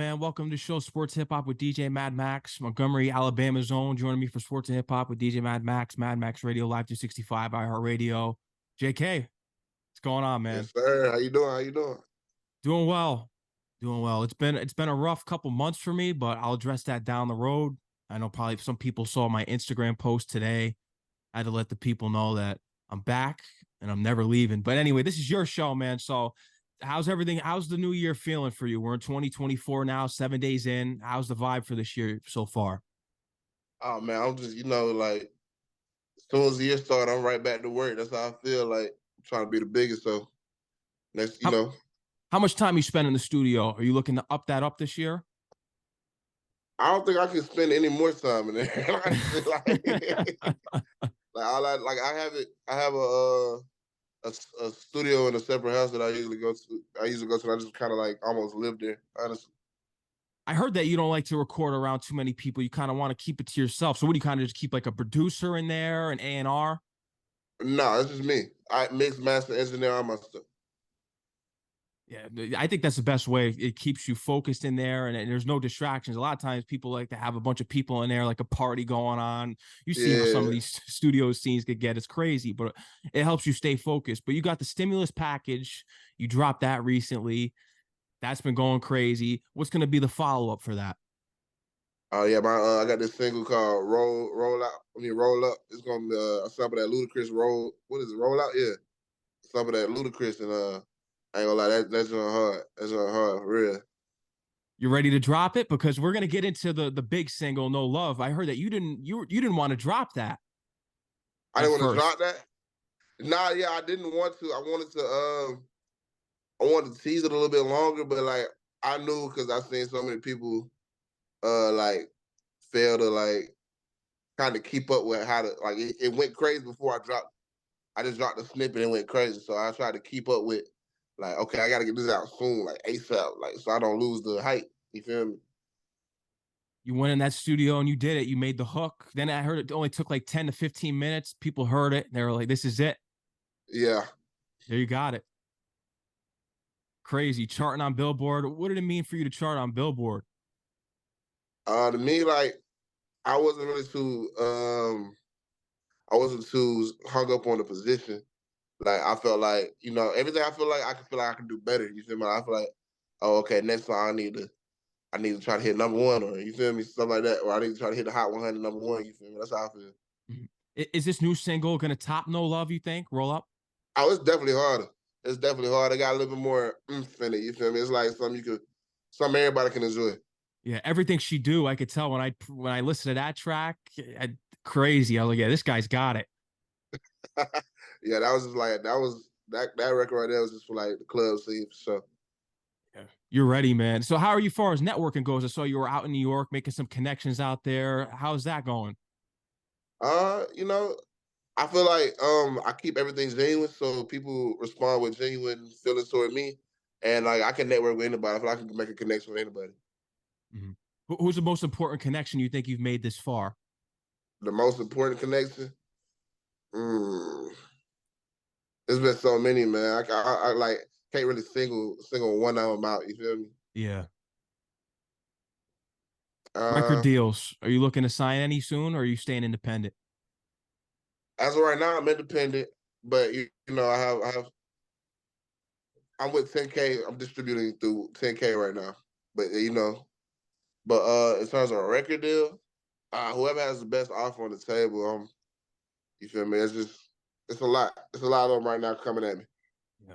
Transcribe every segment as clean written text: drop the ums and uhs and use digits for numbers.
Man, welcome to show Sports Hip Hop with DJ Mad Max, Montgomery, Alabama zone. Joining me for Sports and Hip Hop with DJ Mad Max Radio, Live 265, iHeartRadio. JK, what's going on, man? Yes, sir. How you doing? How you doing? Doing well, doing well. It's been a rough couple months for me, but I'll address that down the road. I know probably some people saw my Instagram post today. I had to let the people know that I'm back and I'm never leaving. But anyway, this is your show, man. So how's everything? How's the new year feeling for you? We're in 2024 now, 7 days in. How's the vibe for this year so far? Oh man, I'm just like as soon as the year started, I'm right back to work. That's how I feel. Like I'm trying to be the biggest. So next, How, how much time you spend in the studio? Are you looking to up this year? I don't think I can spend any more time in there. Honestly, like all I have it. I have a studio in a separate house that I usually go to. And I just kind of like almost live there. Honestly, I heard that you don't like to record around too many people. You kind of want to keep it to yourself. So what do you kind of just keep like a producer in there, an A&R? no, it's just me. I mix, master, engineer all my stuff. Yeah, I think that's the best way. It keeps you focused in there, and there's no distractions. A lot of times, people like to have a bunch of people in there, like a party going on. You see how some of Yeah. these studio scenes could get. It's crazy, but it helps you stay focused. But you got the stimulus package. You dropped that recently. That's been going crazy. What's going to be the follow up for that? Oh yeah, my I got this single called Roll Out. Roll Up. It's gonna be a sample that Ludacris roll. What is it? Roll Out? Yeah, sample that Ludacris and I ain't gonna lie, that's on hard. That's on hard, for real. You ready to drop it? Because we're going to get into the big single, No Love. I heard that you didn't want to drop that I at didn't want to first. drop that. Nah, yeah, I didn't want to. I wanted to tease it a little bit longer, but like I knew because I seen so many people like fail to like kind of keep up with how to like it went crazy before I dropped. I just dropped the snippet and went crazy. So I tried to keep up with, like, okay, I got to get this out soon, like ASAP, like so I don't lose the hype. You feel me? You went in that studio and you did it. You made the hook. Then I heard it only took like 10 to 15 minutes. People heard it. They were like, this is it. Yeah. There you got it. Crazy. Charting on Billboard. What did it mean for you to chart on Billboard? To me, like, I wasn't really too, I wasn't too hung up on the position. Like, I felt like, everything I feel like I can do better. You feel me? I feel like, oh, okay, next time I need to try to hit number one, or you feel me, something like that, or I need to try to hit the Hot 100 number one. You feel me? That's how I feel. Mhm. Is this new single going to top No Love, you think? Roll Up? Oh, it's definitely harder. It's definitely hard. I got a little bit more oomph in it. You feel me? It's like something everybody can enjoy. Yeah, everything she do, I could tell when I listened to that track, crazy. I was like, yeah, this guy's got it. Yeah, that was just like that record right there was just for like the club scene for sure. Yeah. You're ready, man. So how are you far as networking goes? I saw you were out in New York making some connections out there. How's that going? You know, I feel like I keep everything genuine, so people respond with genuine feelings toward me, and like I can network with anybody. I feel like I can make a connection with anybody. Mhm. Who's the most important connection you think you've made this far? The most important connection, mm, there's been so many, man. I like can't really single one of them out. You feel me? Yeah. Record Uh, deals. Are you looking to sign any soon or are you staying independent? as of right now, I'm independent, but I'm with 10K. I'm distributing through 10K right now, but in terms of a record deal, whoever has the best offer on the table, you feel me? It's a lot. It's a lot of them right now coming at me. Yeah.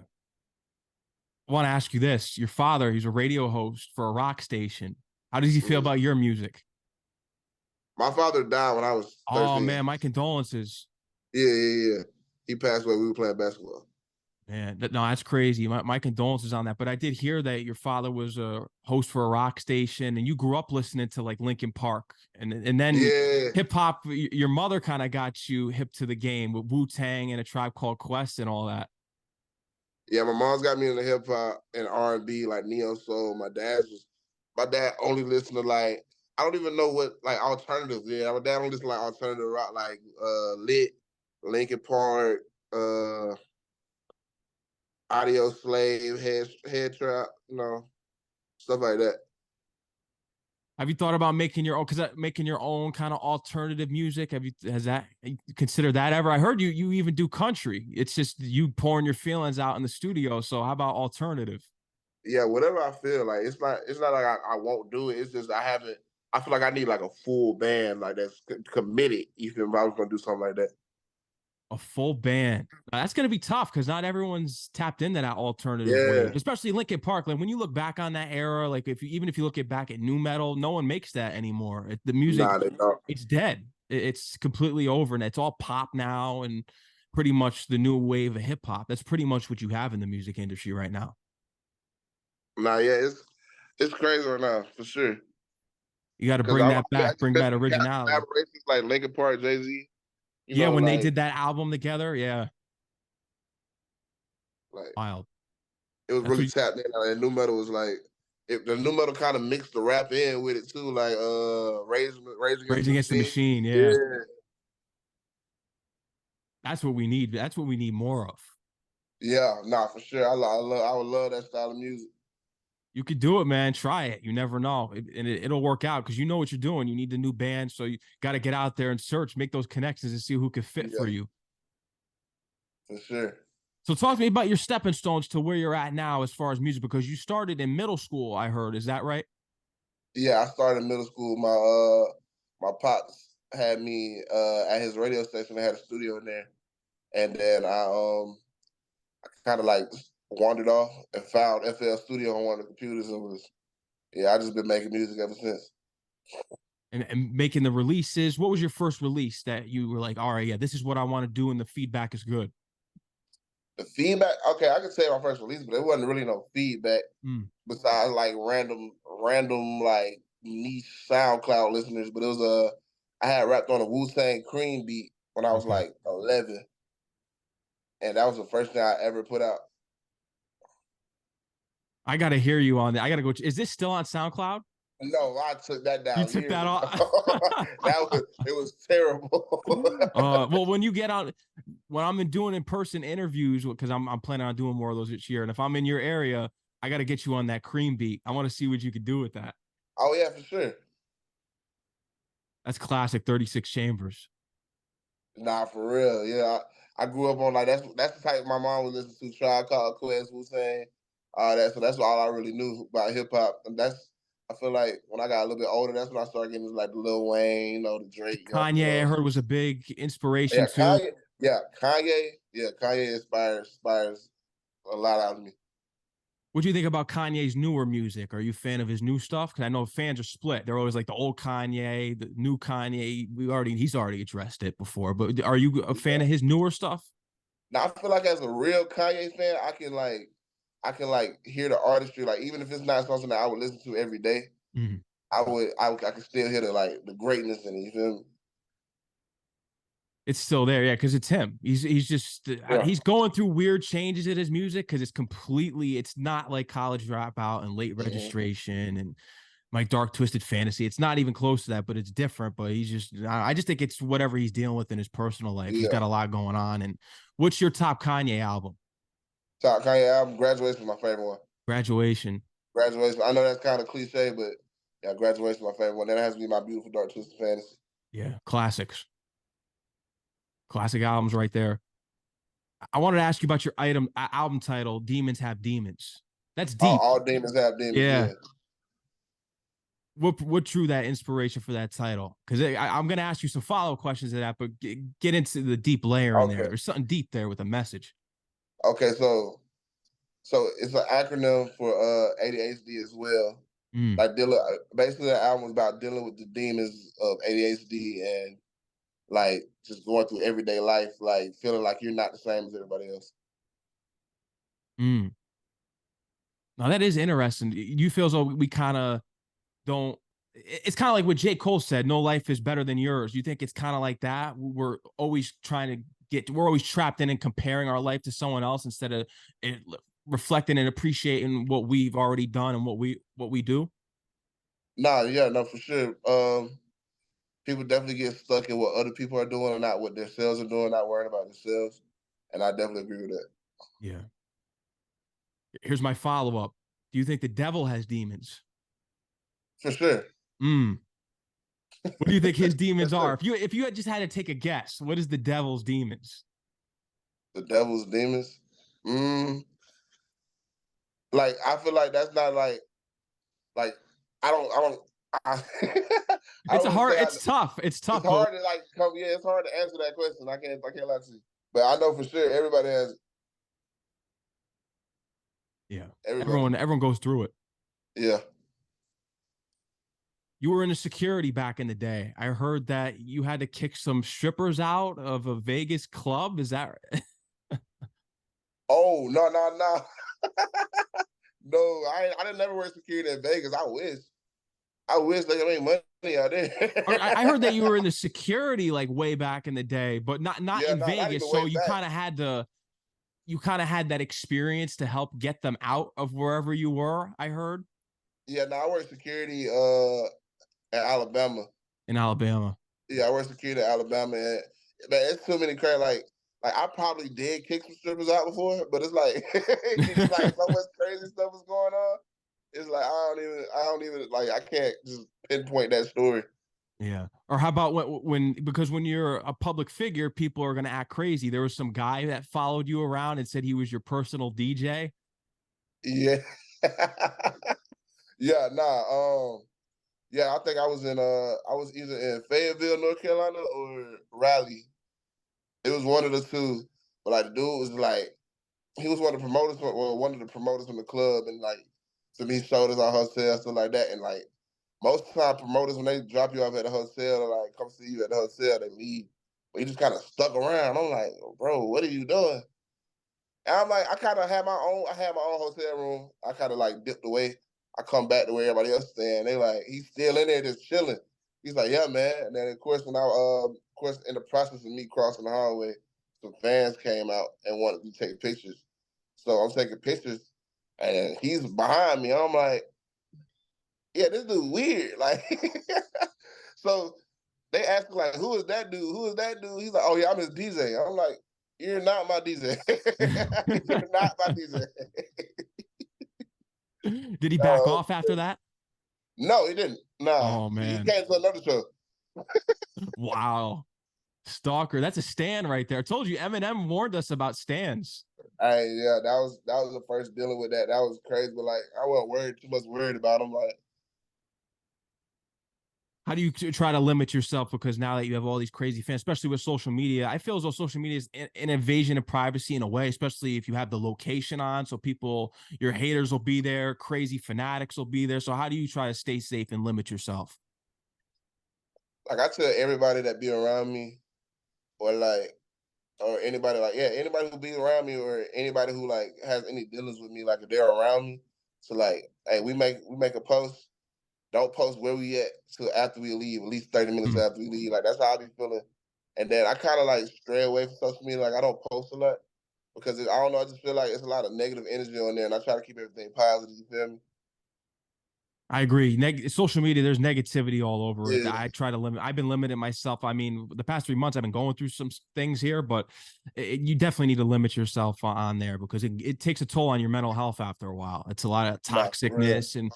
I want to ask you this. Your father, he's a radio host for a rock station. How does he feel Mhm. about your music? My father died when I was Oh 13. man, my condolences. Yeah, yeah, yeah. He passed away. We were playing basketball. Man, no, that's crazy. My condolences on that. But I did hear that your father was a host for a rock station, and you grew up listening to like Linkin Park, and then Yeah, hip hop. Your mother kind of got you hip to the game with Wu Tang and A Tribe Called Quest and all that. yeah. My mom's got me into hip hop and R&B, like neo soul. My dad only listened to like I don't even know what like alternative. Yeah, my dad only listened to like alternative rock, like Lit, Linkin Park, Audio Slave, Head Trap, stuff like that. Have you thought about making your own? Because making your own kind of alternative music. Has that considered that ever? I heard you even do country. It's just you pouring your feelings out in the studio. So how about alternative? Yeah, whatever I feel like. It's not like I won't do it. It's just I haven't. I feel like I need like a full band like that's committed. Even if I was gonna do something like that. A full band. That's going to be tough because not everyone's tapped into that alternative wave, Yeah, especially Linkin Park. Like when you look back on that era, like even if you look at back at new metal, no one makes that anymore. The music, nah, they don't. it's dead. It's completely over, and it's all pop now, and pretty much the new wave of hip hop. That's pretty much what you have in the music industry right now. Nah, yeah, it's crazy right now for sure. You got to Because bring that I back, just bring that mentioned got originality. collaborations like Linkin Park, Jay Z. You Yeah, know, when they did that album together, yeah, like wild. it was That's really what tapped in. And new metal was like the new metal kind of mixed the rap in with it too, like Rage Against Rage the Against the Machine. Machine. Yeah, Yeah, that's what we need. That's what we need more of. yeah, nah, for sure. I would love that style of music. You could do it, man. Try it. You never know, and it'll work out because you know what you're doing. You need the new band, so you got to get out there and search, make those connections, and see who could fit for Yeah, you. for sure. So, talk to me about your stepping stones to where you're at now as far as music, because you started in middle school. I heard, is that right? Yeah, I started in middle school. My pops had me at his radio station. They had a studio in there, and then I kind of like wandered off and found FL Studio on one of the computers and was yeah. I just been making music ever since. And making the releases. What was your first release that you were like, all right, yeah, this is what I want to do, and the feedback is good? The feedback, okay, I could say my first release, but there wasn't really no feedback Mm, besides like random like niche SoundCloud listeners. But it was I had rapped on a Wu-Tang Cream beat when I was okay. like 11, and that was the first thing I ever put out. I got to hear you on that. I got to go. Is this still on SoundCloud? No, I took that You down took years that ago. off. It was terrible. Well, when you get out, when I'm doing in person interviews, because I'm planning on doing more of those this year, and if I'm in your area, I got to get you on that cream beat. I want to see what you could do with that. Oh yeah, for sure. That's classic 36 chambers. Nah, for real. Yeah, I grew up on like that's the type my mom was listening to. Tribe Called Quest, Wu Tang, all that. So that's all I really knew about hip hop. And that's I feel like when I got a little bit older, that's when I started getting into like the Lil Wayne, the Drake, Young Kanye, I Thug. heard, was a big inspiration Yeah, too. Kanye. Kanye inspires a lot out of me. What do you think about Kanye's newer music? Are you a fan of his new stuff? Because I know fans are split. They're always like the old Kanye, the new Kanye. He's already addressed it before, but are you a fan Yeah. of his newer stuff? Now I feel like as a real Kanye fan, I can like hear the artistry. Like even if it's not something that I would listen to every day, Mhm. I could still hear the greatness in it. You feel me? It's still there, yeah, because it's him. He's just Yeah. he's going through weird changes in his music because it's not like College Dropout and Late Mhm. Registration and My Dark Twisted Fantasy. It's not even close to that, but it's different. But I just think it's whatever he's dealing with in his personal life. He's Yeah. got a lot going on. And what's your top Kanye album? Top Kanye album, Graduation is my favorite one. Graduation. Graduation. I know that's kind of cliche, but yeah, Graduation is my favorite one. Then it has to be my beautiful dark twisted fantasy. Yeah, classics, classic albums right there. I wanted to ask you about your album title, "Demons Have Demons." That's deep. All demons have demons. Yeah. Yeah. What drew that inspiration for that title? Because I'm going to ask you some follow up questions to that, but get into the deep layer in there. Okay. There's something deep there with a message. Okay. So it's an acronym for ADHD as well. Mm, Like dealing, basically, the album is about dealing with the demons of ADHD and like just going through everyday life, like feeling like you're not the same as everybody else. mm. Now that is interesting. You feel as though we kind of don't. It's kind of like what J. Cole said: "No life is better than yours." You think it's kind of like that? We're always trying to we're always trapped in and comparing our life to someone else instead of it, reflecting and appreciating what we've already done and what we do. Nah, yeah, no, for sure. People definitely get stuck in what other people are doing and not what themselves are doing, not worrying about themselves. And I definitely agree with that. Yeah. Here's my follow up. Do you think the devil has demons? For sure. Mm. What do you think his demons Yes, are? sir. If you had just had to take a guess, what is the devil's demons? The devil's demons. Mm, like I feel like that's not like I don't I, I It's a don't really hard. say I. It's tough. It's It's tough, but hard to like come. Yeah, it's hard to answer that question. I can't lie to you. But I know for sure everybody has yeah, everybody. everyone goes through it. Yeah. You were in a security back in the day. I heard that you had to kick some strippers out of a Vegas club. Is that Oh no. No, I didn't never work security in Vegas. I wish. I wish they could make money out or there. I heard that you were in the security like way back in the day, but not Yeah, in no, not Vegas. even So way back. you kind of had that experience to help get them out of wherever you were, I heard, Yeah, no, I work security at Alabama. in Alabama. Yeah, I work security at Alabama, and man, it's too many crazy. Like I probably did kick some strippers out before, but it's like it's like so much crazy stuff was going on. It's like I don't even like I can't just pinpoint that story. Yeah. Or how about because when you're a public figure, people are going to act crazy. There was some guy that followed you around and said he was your personal DJ. Yeah, yeah, nah. Yeah, I think I was either in Fayetteville, North Carolina, or Raleigh. It was one of the two. But like the dude was like he was one of the promoters from the club, and like some he showed us our hotel stuff like that, and like most of the time promoters when they drop you off at the hotel or like come see you at the hotel, they leave. But he just kind of stuck around. I'm like, bro, what are you doing? And I'm like, I had my own hotel room. I kind of like dipped away. I come back to where everybody else staying. They like, he's still in there just chilling. He's like, yeah, man. And then of course of course in the process of me crossing the hallway, some fans came out and wanted to take pictures. So I'm taking pictures, and he's behind me. I'm like, yeah, this dude weird. Like, so they asked me like, who is that dude? Who is that dude? He's like, oh yeah, I'm his DJ. I'm like, you're not my DJ. You're not my DJ. Did he back Uh, off after that? no, he didn't. Nah, Oh he man. came to another show. Wow. Stalker. That's a stand right there. I told you Eminem warned us about stands. Hey, yeah, that was the first dealing with that. That was crazy, but like I wasn't worried about him. Like, How do you try to limit yourself? Because now that you have all these crazy fans, especially with social media, I feel as though social media is an invasion of privacy in a way, especially if you have the location on. So people, your haters will be there, crazy fanatics will be there. So how do you try to stay safe and limit yourself? I tell everybody that be around me, or like or anybody like yeah, anybody who be around me or anybody who like has any dealings with me, like if they're around me. So like, hey, we make a post. Don't post where we at till after we leave, at least 30 minutes Hmm. after we leave. Like that's how I be feeling. And then I kind of like stray away from social media. Like I don't post a lot because I don't know. I just feel like it's a lot of negative energy on there, and I try to keep everything positive. You feel me? I agree. Social media, there's negativity all over it. Yeah, I try to limit. I've been limiting myself. I mean, the past 3 months, I've been going through some things here, but you definitely need to limit yourself on there because it takes a toll on your mental health after a while. It's a lot of nah, for real. toxicness,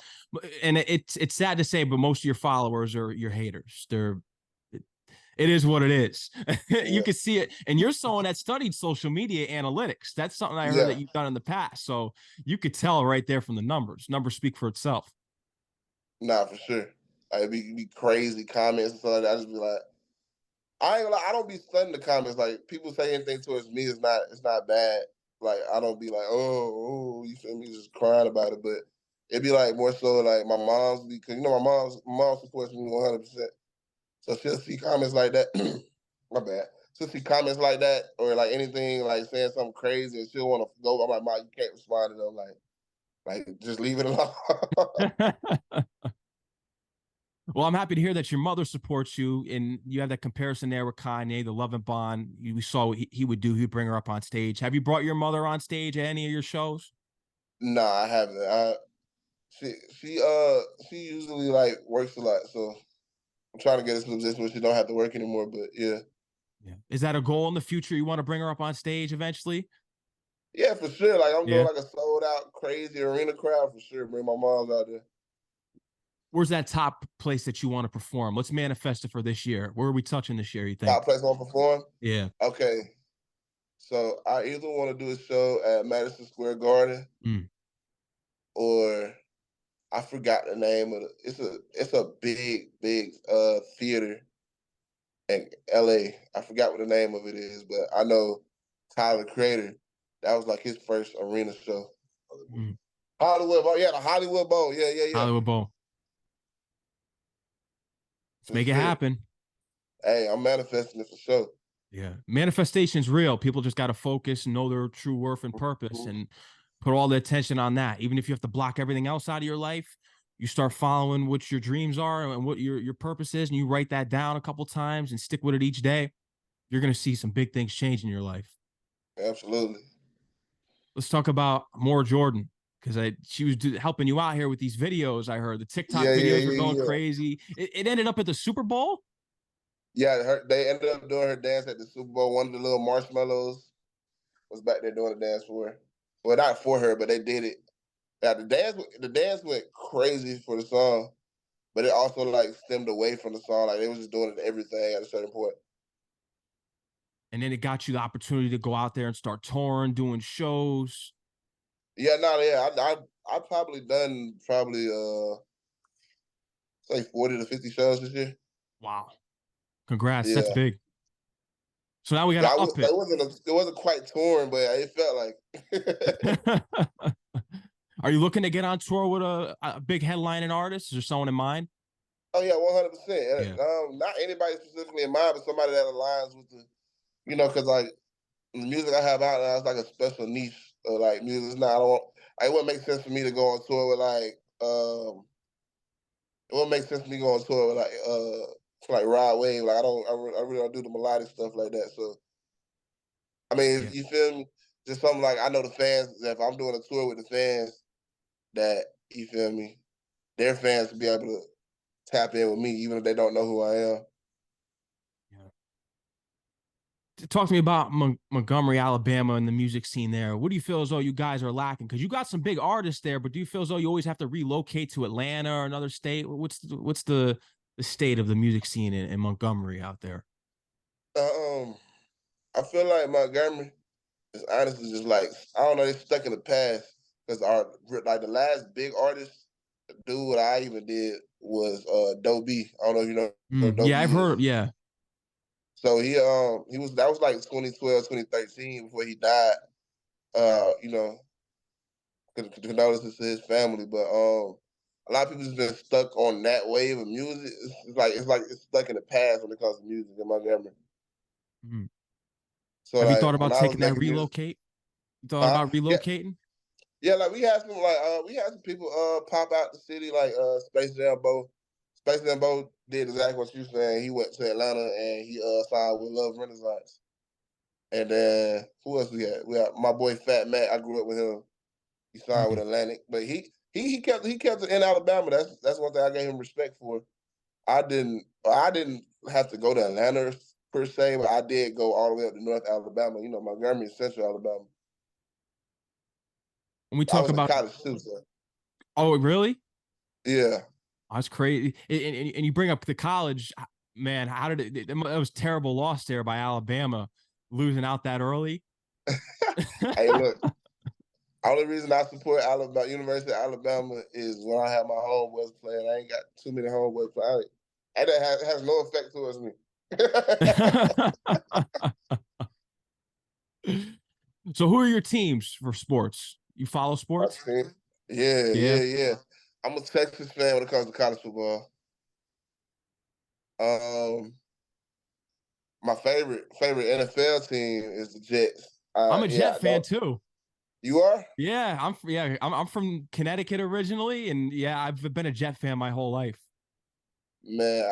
and it's sad to say, but most of your followers are your haters. It is what it is. You Yeah, can see it, and you're someone that studied social media analytics. That's something I heard that yeah, you've done in the past. So you could tell right there from the numbers. Numbers speak for itself. nah, for sure. Like be crazy comments and stuff like that. I just be like, I ain't gonna lie, I don't be studying the comments. Like people say anything towards me is it's not bad. Like I don't be like, oh, you feel me, just crying about it. But it'd be like more so like my mom's because you know my mom supports me 100%. So she'll see comments like that. My bad. She'll see comments like that or like anything like saying something crazy and she'll want to go. I'm like, Mom, you can't respond to them. Like just leave it alone. Well, I'm happy to hear that your mother supports you, and you have that comparison there with Kanye, the love and bond. We saw what he would do. He'd bring her up on stage. Have you brought your mother on stage at any of your shows? Nah, I haven't. She usually like works a lot, so I'm trying to get us to a position where she don't have to work anymore. But yeah, Yeah. Is that a goal in the future? You want to bring her up on stage eventually? yeah, for sure. Like I'm doing Yeah. like a sold out crazy arena crowd for sure. Bring my mom's out there. Where's that top place that you want to perform? Let's manifest it for this year. Where are we touching this year, you think? Top place I want to perform? Yeah. Okay. So I either want to do a show at Madison Square Garden Mm. or I forgot the name of it. It's a big theater in LA. I forgot what the name of it is, but I know Tyler Creator, that was like his first arena show. Mm. Hollywood Bowl, yeah, the Hollywood Bowl. Yeah. Hollywood Bowl. Let's For make it sure. happen. Hey, I'm manifesting it for sure. Yeah. Manifestation's real. People just got to focus and know their true worth and purpose and put all the attention on that. Even if you have to block everything else out of your life, you start following what your dreams are and what your purpose is, and you write that down a couple times and stick with it each day. You're going to see some big things change in your life. Absolutely. Let's talk about more Jordan because she was helping you out here with these videos. I heard the TikTok videos were going Yeah. crazy. It ended up at the Super Bowl. Yeah, they ended up doing her dance at the Super Bowl. One of the little marshmallows was back there doing the dance for her. Well, not for her, but they did it. Yeah, the dance went crazy for the song, but it also like stemmed away from the song. Like they was just doing it everything at a certain point. And then it got you the opportunity to go out there and start touring, doing shows. Yeah, no, yeah, I probably done say 40 to 50 shows this year. Wow. Congrats. That's Yeah. big. So now we got Yeah, to up it. it wasn't quite touring, but it felt like. Are you looking to get on tour with a big headlining artist? Is there someone in mind? Oh yeah, 100%. Yeah. Not anybody specifically in mind, but somebody that aligns with because like the music I have out now is like a special niche of like music. It's not, it wouldn't make sense for me to go on tour with it wouldn't make sense for me to go on tour with like Rod Wave. Like I really don't do the melodic stuff like that. So I mean, Yeah. you feel me? Just something like I know the fans. That if I'm doing a tour with the fans, that you feel me, their fans will be able to tap in with me, even if they don't know who I am. Talk to me about Montgomery, Alabama, and the music scene there. What do you feel as though you guys are lacking? Because you got some big artists there, but do you feel as though you always have to relocate to Atlanta or another state? What's the state of the music scene in Montgomery out there? I feel like Montgomery is honestly just like I don't know. They're stuck in the past because our like the last big artist, dude, what I even did was Doe B. I don't know if you know who Doe Yeah, B I've heard. is. Yeah. So he was that was like 2012, 2013 before he died. You know, condolences to his family, but a lot of people just been stuck on that wave of music. It's stuck in the past when it comes to music in Montgomery. Mm. So Have you like thought when about I was taking that making music, relocate? You thought about yeah, relocating? yeah, like we had some people pop out the city like Space Jam Bo. Space Jam Bo did exactly what you saying. He went to Atlanta and he signed with Love Renaissance. And then who else we had? We had my boy Fat Matt. I grew up with him. He signed with Mm. Atlantic, but he kept it in Alabama. That's one thing I gave him respect for. I didn't have to go to Atlanta per se, but I did go all the way up to North Alabama. You know, Montgomery is Central Alabama. When we I talk was in about, college too, so oh, really? yeah. That's crazy. And you bring up the college, man. How did it was terrible loss there by Alabama, losing out that early. Hey, look. Only reason I support Alabama, University of Alabama, is when I have my homeboys playing. I ain't got too many homeboys playing, and that has no effect towards me. So, who are your teams for sports? You follow sports? Yeah, Yeah, yeah. I'm a Texas fan when it comes to college football. Um, my favorite NFL team is the Jets. I'm a Yeah, Jet I fan don't. too. You are? Yeah, I'm from Connecticut originally, and yeah, I've been a Jet fan my whole life. Man,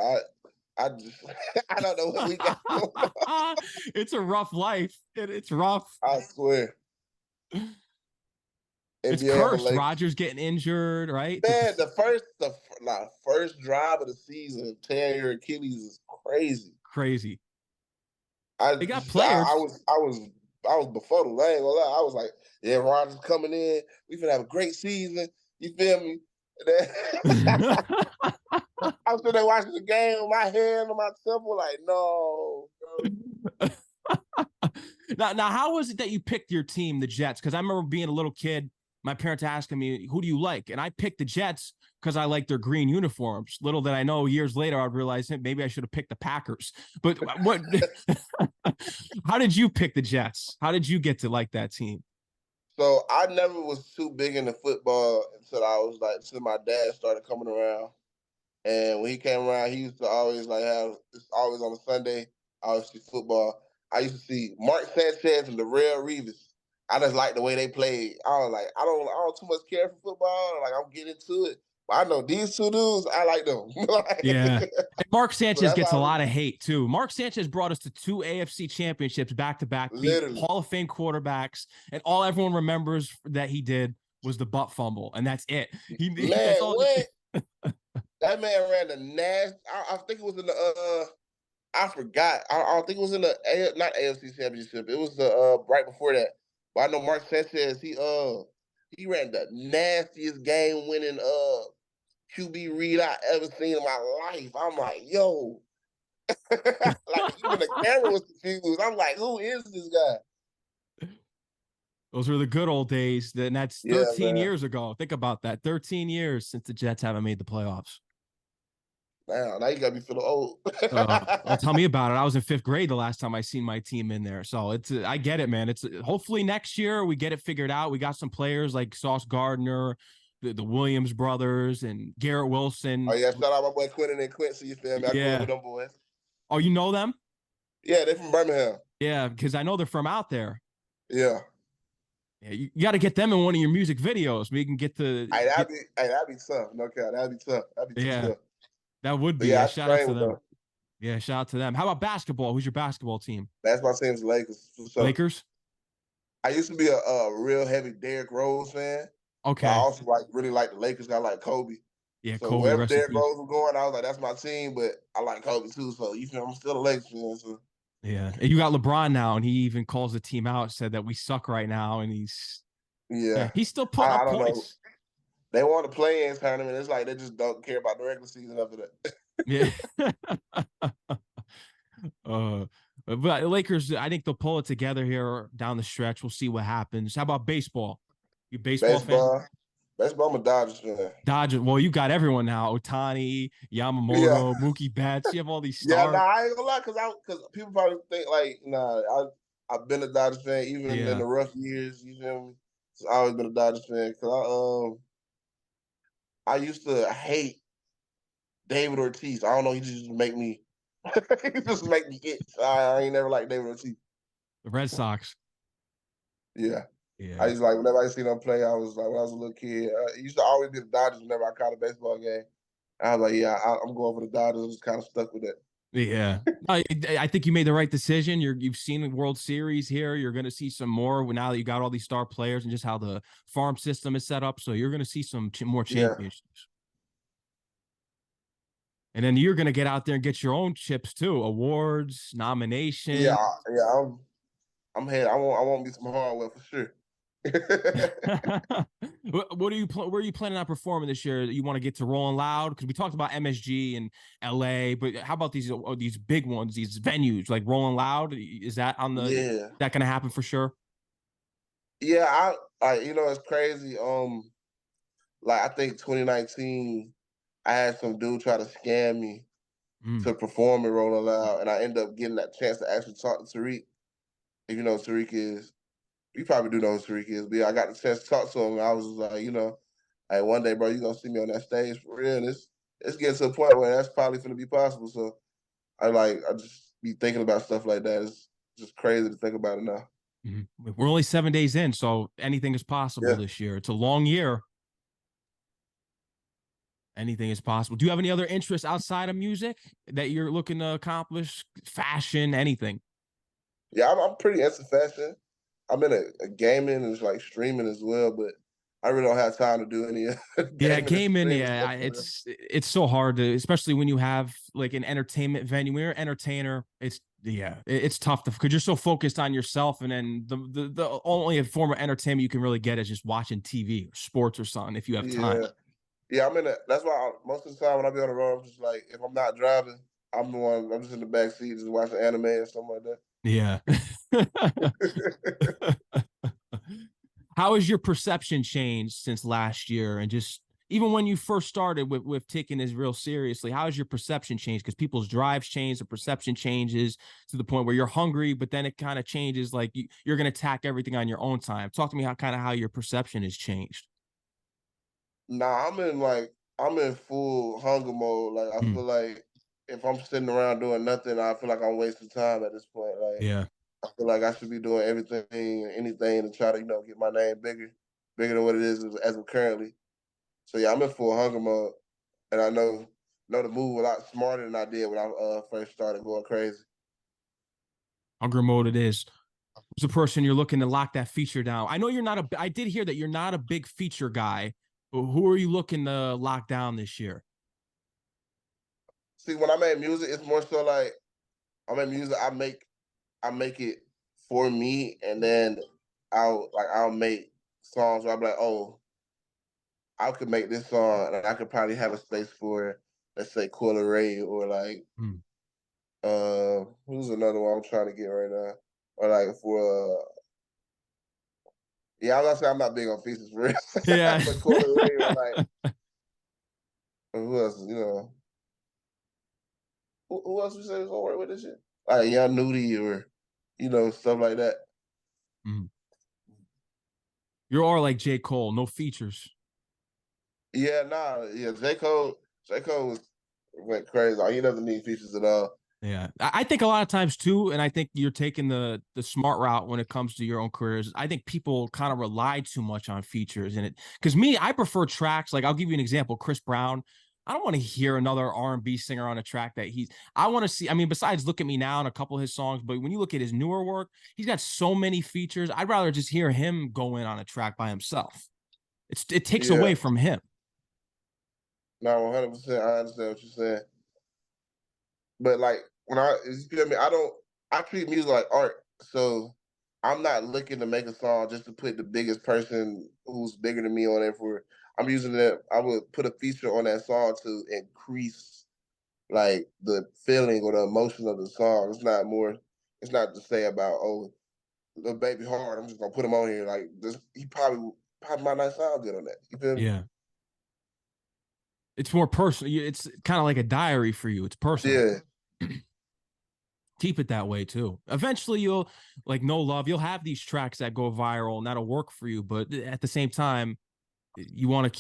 I just I don't know what we got going on. It's a rough life. It's rough. I swear. It's NBA, I'm a cursed. Lakers. Rogers getting injured, right? Man, the first drive of the season, tearing your Achilles is crazy. Crazy. I They got just, players. I was befuddled. I ain't gonna lie. I was like, yeah, Rodgers coming in. We finna have a great season. You feel me? I'm sitting there watching the game with my hand on my temple, like, no, bro. Now, how was it that you picked your team, the Jets? Because I remember being a little kid, my parents asking me, "Who do you like?" And I picked the Jets because I like their green uniforms. Little did I know, years later, I'd realize maybe I should have picked the Packers. But what? How did you pick the Jets? How did you get to like that team? So I never was too big into football until I was like, until my dad started coming around. And when he came around, he used to always like have, it's always on a Sunday, I always see football. I used to see Mark Sanchez and Darrell Reeves. I just like the way they played. I was like, I don't too much care for football. Like I'm getting into it. But I know these two dudes, I like them. Yeah. And Mark So Sanchez that's gets a how lot of hate too. Mark Sanchez brought us to two AFC championships back to back, beat literally. Hall of Fame quarterbacks, and all everyone remembers that he did was the butt fumble, and that's it. Man, That's all. what? That man ran the nasty. I think it was in the I forgot. I don't think it was in the not AFC Championship. It was the right before that. But I know Mark Sanchez. He ran the nastiest game winning QB read I ever seen in my life. I'm like, yo, like even the camera was confused. I'm like, who is this guy? Those were the good old days. And that's Yeah, 13 man. years ago. Think about that. 13 years since the Jets haven't made the playoffs. Now you got me feeling old. Well, tell me about it. I was in fifth grade the last time I seen my team in there. So I get it, man. It's hopefully next year we get it figured out. We got some players like Sauce Gardner, the Williams brothers, and Garrett Oh Wilson. yeah, shout out my boy Quentin and Quincy. You feel me? I grew up Yeah. with them boys. Oh, you know them? Yeah, they from Birmingham. Yeah, because I know they're from out there. Yeah. Yeah, you got to get them in one of your music videos. We can get to get. That'd be tough. No cap, that'd be tough. That'd be Yeah, tough. that would But be. yeah, Yeah, I shout out train to with them. them. Yeah, shout out to them. How about basketball? Who's your basketball team? Basketball team's Lakers. So Lakers. I used to be a real heavy Derrick Rose fan, but I Okay. also like really like the Lakers. I like Kobe. Yeah, So Kobe. wherever Rest in Derrick peace. Rose was going, I was like, that's my team. But I like Kobe too. So you feel I'm still a Lakers fan. So Yeah, and you got LeBron now, and he even calls the team out, said that we suck right now, and yeah, he's still putting I up don't know. points. They want to play in tournament. It's like they just don't care about the regular season after that. Yeah. uh, but Lakers, I think they'll pull it together here down the stretch. We'll see what happens. How about baseball? You a baseball fan? Baseball, baseball, I'm a Dodgers fan. Dodgers. Well, you got everyone now. Otani, Yeah, Yamamoto, Mookie Betts. You have all these yeah. Nah, stars. I ain't gonna lie, cause people probably think like, nah, I've been a Dodgers fan even in Yeah. the rough years. You feel me? So I've always been a Dodgers fan because I used to hate David Ortiz. I don't know. He just make me. He just make me itch. I ain't never liked David Ortiz. The Red Sox. Yeah. I Yeah. used to like whenever I see them play. I was like when I was a little kid. It used to always be the Dodgers whenever I caught a baseball game. I was like, yeah, I'm going for the Dodgers. I was kind of stuck with it. Yeah, I think you made the right decision. You've seen the World Series here. You're going to see some more now that you got all these star players and just how the farm system is set up. So you're going to see some more Yeah. championships, and then you're going to get out there and get your own chips too, awards, Yeah, nominations. yeah. I'm head. I want me some hardware for sure. What are you? Where are you planning on performing this year? You want to get to Rolling Loud because we talked about MSG and LA, but how about these big ones, these venues like Rolling Loud? Is that on the? Yeah, That going to happen for sure? yeah. I it's crazy. Like I think 2019, I had some dude try to scam me Mm. to perform in Rolling Loud, and I ended up getting that chance to actually talk to Tariq. If you know who Tariq is, you probably do know who Tariq is, but yeah, I got the chance to talk to him. And I was just like, hey, one day, bro, you gonna see me on that stage for real. And it's getting to a point where that's probably gonna be possible. So I just be thinking about stuff like that. It's just crazy to think about it now. Mm-hmm. We're only 7 days in, so anything is possible Yeah. this year. It's a long year. Anything is possible. Do you have any other interests outside of music that you're looking to accomplish? Fashion, anything? Yeah, I'm pretty into fashion. I'm in a gaming and like streaming as well, but I really don't have time to do any Yeah, gaming and gaming. streaming Yeah, stuff for real. it's so hard to, especially when you have like an entertainment venue. When you're an entertainer, it's tough because you're so focused on yourself, and then the only form of entertainment you can really get is just watching TV or sports or something if you have time. Yeah. Yeah, I'm in it. That's why most of the time when I be on the road, I'm just like, if I'm not driving, I'm the one. I'm just in the back seat, just watching anime or something like that. Yeah. How has your perception changed since last year? And just even when you first started with taking this real seriously, how has your perception changed? Because people's drives change, the perception changes to the point where you're hungry, but then it kind of changes. Like you're going to attack everything on your own time. Talk to me how kind of how your perception has changed. Nah, I'm in full hunger mode. Like I Mm, feel like if I'm sitting around doing nothing, I feel like I'm wasting time at this point. Like yeah. I feel like I should be doing everything and anything to try to get my name bigger than what it is as of currently. So yeah, I'm in full hunger mode, and I know the move a lot smarter than I did when I first started going crazy. Hunger mode it is. Who's the person you're looking to lock that feature down? I know you're not I did hear that you're not a big feature guy, but who are you looking to lock down this year? See, when I make music, it's more so like I make music. I make it for me, and then I'll make songs where I'm like, oh, I could make this song, and I could probably have a space for, let's say, Coil Ray or like Hmm. who's another one I'm trying to get right now, or like for yeah, I'm not saying I'm not big on features for real, Yeah. but Coil Ray or like who else, who else we say is gonna work with this shit? Like Young Nudie or stuff like that. Hmm. You're all like J. Cole, no features. Yeah, nah, yeah. J Cole went crazy. Like, he doesn't need features at all. Yeah. I think a lot of times too, and I think you're taking the smart route when it comes to your own careers. I think people kind of rely too much on features in it. Because me, I prefer tracks. Like I'll give you an example, Chris Brown. I don't want to hear another R&B singer on a track that I want to see. I mean, besides Look at Me Now and a couple of his songs, but when you look at his newer work, he's got so many features. I'd rather just hear him go in on a track by himself. It takes Yeah, away from him. no, 100%. I understand what you're saying, but like when you feel me, I treat music like art. So I'm not looking to make a song just to put the biggest person who's bigger than me on it. I'm using that. I would put a feature on that song to increase like the feeling or the emotion of the song. It's not more. It's not to say about, oh, little baby hard. I'm just gonna put him on here. Like this, he probably might not sound good on that. You feel me? Yeah. It's more personal. It's kind of like a diary for you. It's personal. Yeah, Keep it that way too. Eventually, you'll like No Love. You'll have these tracks that go viral and that'll work for you. But at the same time, you want to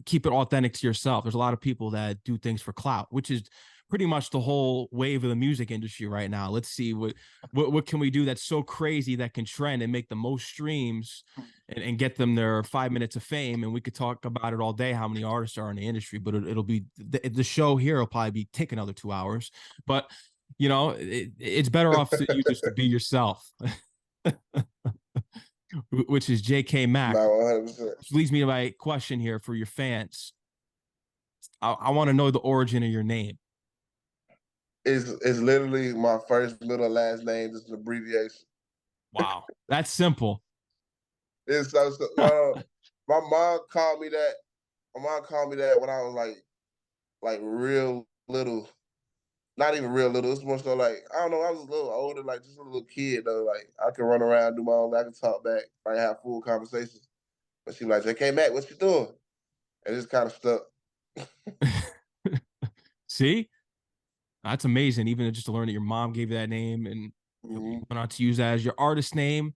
keep it authentic to yourself. There's a lot of people that do things for clout, which is pretty much the whole wave of the music industry right now. Let's see what can we do that's so crazy that can trend and make the most streams and get them their 5 minutes of fame. And we could talk about it all day, how many artists are in the industry, but it'll be the show here will probably be take another 2 hours. But it's better off to you just to be yourself, which is J.K. Mac. no, 100%. Which leads me to my question here for your fans. I want to know the origin of your name. It's literally my first, middle, and last name, just an abbreviation. Wow, that's simple. It's my mom called me that. My mom called me that when I was like real little. Not even real little. It's more so like I don't know. I was a little older, like just a little kid though. Like I could run around, do my own. I could talk back, like have full conversations. But she like, "JK Mac, what you doing?" And it's kind of stuck. See, that's amazing. Even just to learn that your mom gave you that name and you Mm-hmm. went on to use that as your artist name,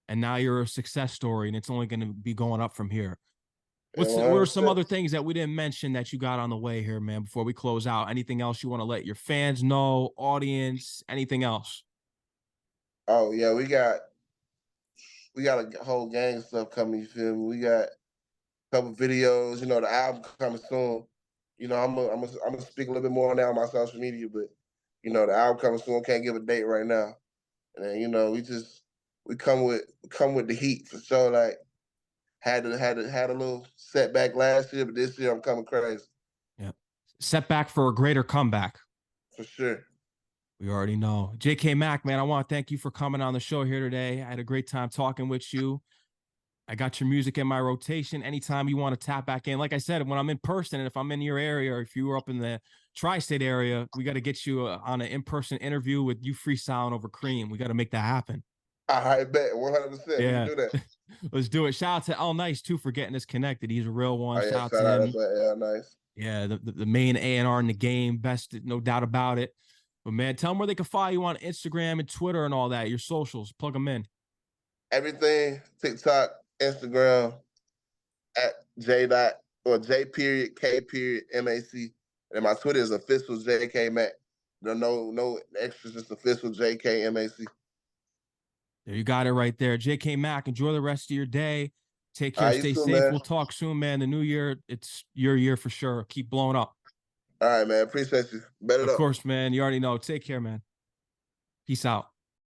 and now you're a success story, and it's only going to be going up from here. Yeah, What are some 100%. other things that we didn't mention that you got on the way here, man? Before we close out, anything else you want to let your fans know, audience, anything else? Oh yeah, we got a whole gang of stuff coming. You feel me? We got a couple videos. The album coming soon. I'm gonna speak a little bit more on that on my social media, but the album coming soon. Can't give a date right now. And then we come with the heat for sure. Like had a little setback last year, but this year I'm coming crazy Yeah, setback for a greater comeback. for sure. We already know. JK Mac, man, I want to thank you for coming on the show here today. I had a great time talking with you. I got your music in my rotation. Anytime you want to tap back in, like I said, when I'm in person and if I'm in your area or if you were up in the tri-state area, we got to get you on an in-person interview with you freestyling over Cream. We got to make that happen. I bet 100%. We can Yeah, do that. let's do it. Shout out to L Nice too for getting us connected. He's a real one. Oh Shout yeah, out to shout out. him. That's right. Yeah, nice. Yeah, the main A&R in the game, best, no doubt about it. But man, tell them where they can follow you on Instagram and Twitter and all that. Your socials, plug them in. Everything TikTok, Instagram at J dot or J period K period MAC. And my Twitter is official JK Mac. No extras, just official JK MAC. There you got it right there. JK Mac, enjoy the rest of your day. Take All care, right, you stay too, safe. man. We'll talk soon, man. The new year, it's your year for sure. Keep blowing up. All right, man. Appreciate you. Bet it Of up. course, man. You already know. Take care, man. Peace out.